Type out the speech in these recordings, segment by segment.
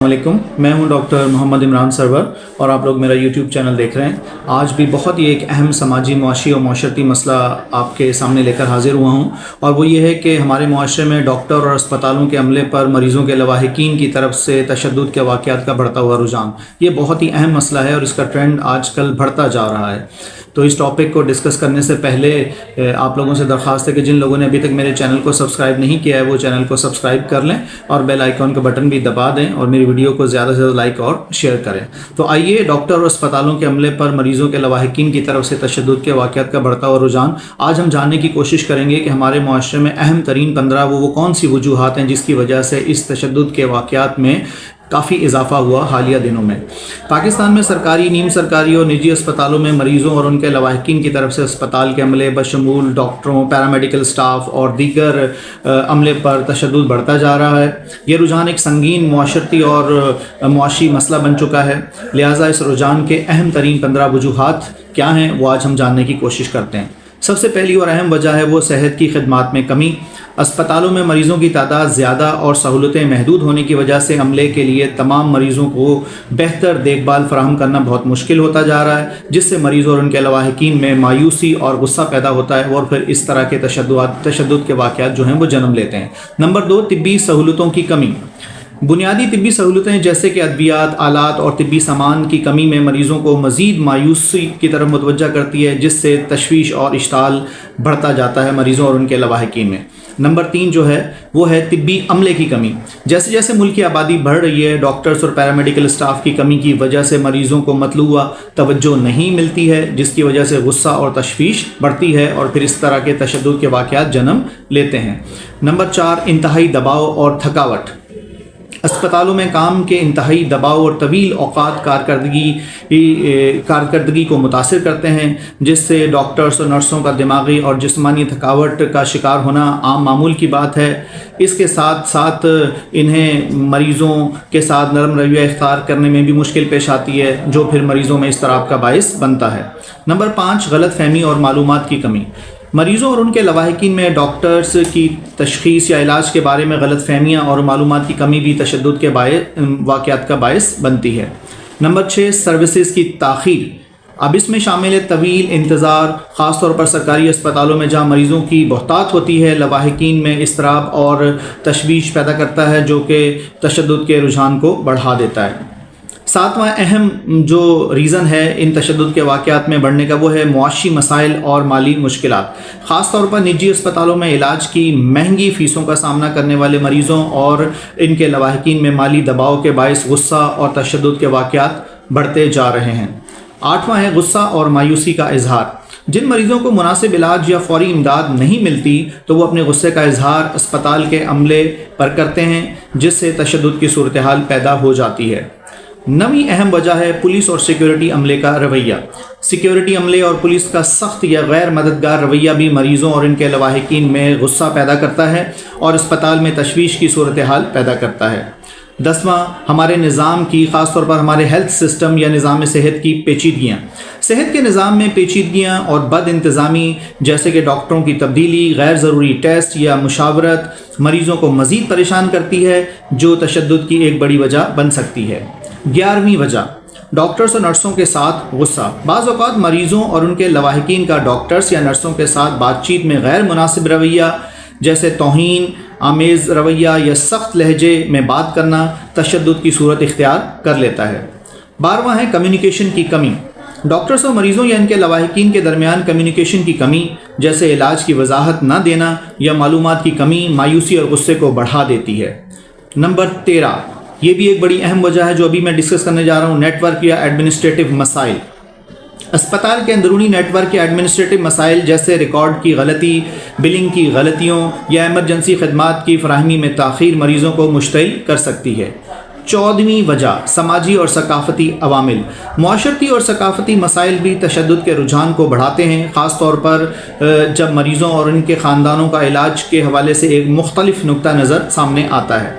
علیکم، میں ہوں ڈاکٹر محمد عمران سرور اور آپ لوگ میرا یوٹیوب چینل دیکھ رہے ہیں۔ آج بھی بہت ہی ایک اہم سماجی، معاشی اور معاشرتی مسئلہ آپ کے سامنے لے کر حاضر ہوا ہوں، اور وہ یہ ہے کہ ہمارے معاشرے میں ڈاکٹر اور اسپتالوں کے عملے پر مریضوں کے لواحقین کی طرف سے تشدد کے واقعات کا بڑھتا ہوا رجحان، یہ بہت ہی اہم مسئلہ ہے اور اس کا ٹرینڈ آج کل بڑھتا جا رہا ہے۔ تو اس ٹاپک کو ڈسکس کرنے سے پہلے آپ لوگوں سے درخواست ہے کہ جن لوگوں نے ابھی تک میرے چینل کو سبسکرائب نہیں کیا ہے وہ چینل کو سبسکرائب کر لیں اور بیل آئیکن کا بٹن بھی دبا دیں اور میری ویڈیو کو زیادہ سے زیادہ لائک اور شیئر کریں۔ تو آئیے ڈاکٹر اور اسپتالوں کے عملے پر مریضوں کے لواحقین کی طرف سے تشدد کے واقعات کا بڑھتا ہوا رجحان، آج ہم جاننے کی کوشش کریں گے کہ ہمارے معاشرے میں اہم ترین 15 وہ کون سی وجوہات ہیں جس کی وجہ سے اس تشدد کے واقعات میں کافی اضافہ ہوا حالیہ دنوں میں۔ پاکستان میں سرکاری، نیم سرکاری اور نجی اسپتالوں میں مریضوں اور ان کے لواحقین کی طرف سے اسپتال کے عملے بشمول ڈاکٹروں، پیرامیڈیکل سٹاف اور دیگر عملے پر تشدد بڑھتا جا رہا ہے۔ یہ رجحان ایک سنگین معاشرتی اور معاشی مسئلہ بن چکا ہے، لہٰذا اس رجحان کے اہم ترین 15 وجوہات کیا ہیں وہ آج ہم جاننے کی کوشش کرتے ہیں۔ سب سے پہلی اور اہم وجہ ہے وہ صحت کی خدمات میں کمی۔ اسپتالوں میں مریضوں کی تعداد زیادہ اور سہولتیں محدود ہونے کی وجہ سے عملے کے لیے تمام مریضوں کو بہتر دیکھ بھال فراہم کرنا بہت مشکل ہوتا جا رہا ہے، جس سے مریضوں اور ان کے لواحقین میں مایوسی اور غصہ پیدا ہوتا ہے اور پھر اس طرح کے تشدد کے واقعات جو ہیں وہ جنم لیتے ہیں۔ نمبر 2، طبی سہولتوں کی کمی۔ بنیادی طبی سہولتیں جیسے کہ ادویات، آلات اور طبی سامان کی کمی میں مریضوں کو مزید مایوسی کی طرف متوجہ کرتی ہے، جس سے تشویش اور اشتعال بڑھتا جاتا ہے مریضوں اور ان کے لواحقین میں۔ نمبر 3 جو ہے وہ ہے طبی عملے کی کمی۔ جیسے جیسے ملک کی آبادی بڑھ رہی ہے، ڈاکٹرز اور پیرامیڈیکل سٹاف کی کمی کی وجہ سے مریضوں کو مطلوبہ توجہ نہیں ملتی ہے، جس کی وجہ سے غصہ اور تشویش بڑھتی ہے اور پھر اس طرح کے تشدد کے واقعات جنم لیتے ہیں۔ نمبر 4، انتہائی دباؤ اور تھکاوٹ۔ اسپتالوں میں کام کے انتہائی دباؤ اور طویل اوقات کارکردگی کو متاثر کرتے ہیں، جس سے ڈاکٹرز اور نرسوں کا دماغی اور جسمانی تھکاوٹ کا شکار ہونا عام معمول کی بات ہے۔ اس کے ساتھ ساتھ انہیں مریضوں کے ساتھ نرم رویہ اختیار کرنے میں بھی مشکل پیش آتی ہے، جو پھر مریضوں میں اضطراب کا باعث بنتا ہے۔ نمبر 5، غلط فہمی اور معلومات کی کمی۔ مریضوں اور ان کے لواحقین میں ڈاکٹرز کی تشخیص یا علاج کے بارے میں غلط فہمیاں اور معلومات کی کمی بھی تشدد کے واقعات کا باعث بنتی ہے۔ نمبر 6، سروسز کی تاخیر۔ اب اس میں شامل ہے طویل انتظار، خاص طور پر سرکاری اسپتالوں میں جہاں مریضوں کی بہتات ہوتی ہے، لواحقین میں اضطراب اور تشویش پیدا کرتا ہے، جو کہ تشدد کے رجحان کو بڑھا دیتا ہے۔ 7واں اہم جو ریزن ہے ان تشدد کے واقعات میں بڑھنے کا وہ ہے معاشی مسائل اور مالی مشکلات۔ خاص طور پر نجی اسپتالوں میں علاج کی مہنگی فیسوں کا سامنا کرنے والے مریضوں اور ان کے لواحقین میں مالی دباؤ کے باعث غصہ اور تشدد کے واقعات بڑھتے جا رہے ہیں۔ 8واں ہے غصہ اور مایوسی کا اظہار۔ جن مریضوں کو مناسب علاج یا فوری امداد نہیں ملتی تو وہ اپنے غصے کا اظہار اسپتال کے عملے پر کرتے ہیں، جس سے تشدد کی صورتحال پیدا ہو جاتی ہے۔ 9ویں اہم وجہ ہے پولیس اور سیکیورٹی عملے کا رویہ۔ سیکیورٹی عملے اور پولیس کا سخت یا غیر مددگار رویہ بھی مریضوں اور ان کے لواحقین میں غصہ پیدا کرتا ہے اور اسپتال میں تشویش کی صورتحال پیدا کرتا ہے۔ 10واں، ہمارے نظام کی، خاص طور پر ہمارے ہیلتھ سسٹم یا نظام صحت کی پیچیدگیاں۔ صحت کے نظام میں پیچیدگیاں اور بد انتظامی جیسے کہ ڈاکٹروں کی تبدیلی، غیر ضروری ٹیسٹ یا مشاورت مریضوں کو مزید پریشان کرتی ہے، جو تشدد کی ایک بڑی وجہ بن سکتی ہے۔ 11ویں وجہ، ڈاکٹرز اور نرسوں کے ساتھ غصہ۔ بعض اوقات مریضوں اور ان کے لواحقین کا ڈاکٹرز یا نرسوں کے ساتھ بات چیت میں غیر مناسب رویہ جیسے توہین آمیز رویہ یا سخت لہجے میں بات کرنا تشدد کی صورت اختیار کر لیتا ہے۔ 12واں ہے کمیونیکیشن کی کمی۔ ڈاکٹرز اور مریضوں یا ان کے لواحقین کے درمیان کمیونیکیشن کی کمی جیسے علاج کی وضاحت نہ دینا یا معلومات کی کمی مایوسی اور غصے کو بڑھا دیتی ہے۔ نمبر 13، یہ بھی ایک بڑی اہم وجہ ہے جو ابھی میں ڈسکس کرنے جا رہا ہوں، نیٹ ورک یا ایڈمنسٹریٹو مسائل۔ اسپتال کے اندرونی نیٹ ورک یا ایڈمنسٹریٹو مسائل جیسے ریکارڈ کی غلطی، بلنگ کی غلطیوں یا ایمرجنسی خدمات کی فراہمی میں تاخیر مریضوں کو مشتعل کر سکتی ہے۔ 14ویں وجہ، سماجی اور ثقافتی عوامل۔ معاشرتی اور ثقافتی مسائل بھی تشدد کے رجحان کو بڑھاتے ہیں، خاص طور پر جب مریضوں اور ان کے خاندانوں کا علاج کے حوالے سے ایک مختلف نقطہ نظر سامنے آتا ہے۔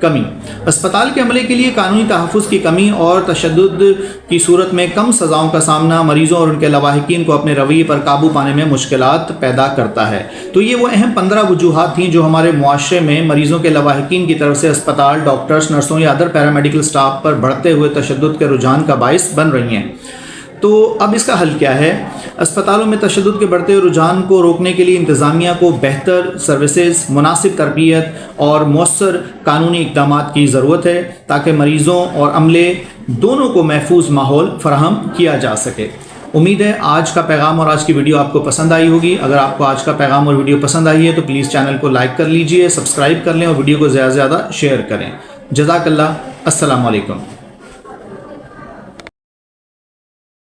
کمی۔ اسپتال کے عملے کے لیے قانونی تحفظ کی کمی اور تشدد کی صورت میں کم سزاؤں کا سامنا مریضوں اور ان کے لواحقین کو اپنے رویے پر قابو پانے میں مشکلات پیدا کرتا ہے۔ تو یہ وہ اہم 15 وجوہات تھیں جو ہمارے معاشرے میں مریضوں کے لواحقین کی طرف سے اسپتال، ڈاکٹرز، نرسوں یا ادر پیرامیڈیکل سٹاف پر بڑھتے ہوئے تشدد کے رجحان کا باعث بن رہی ہیں۔ تو اب اس کا حل کیا ہے؟ اسپتالوں میں تشدد کے بڑھتے ہوئے رجحان کو روکنے کے لیے انتظامیہ کو بہتر سروسز، مناسب تربیت اور مؤثر قانونی اقدامات کی ضرورت ہے تاکہ مریضوں اور عملے دونوں کو محفوظ ماحول فراہم کیا جا سکے۔ امید ہے آج کا پیغام اور آج کی ویڈیو آپ کو پسند آئی ہوگی۔ اگر آپ کو آج کا پیغام اور ویڈیو پسند آئی ہے تو پلیز چینل کو لائک کر لیجئے، سبسکرائب کر لیں اور ویڈیو کو زیادہ سے زیادہ شیئر کریں۔ جزاک اللہ۔ السلام علیکم۔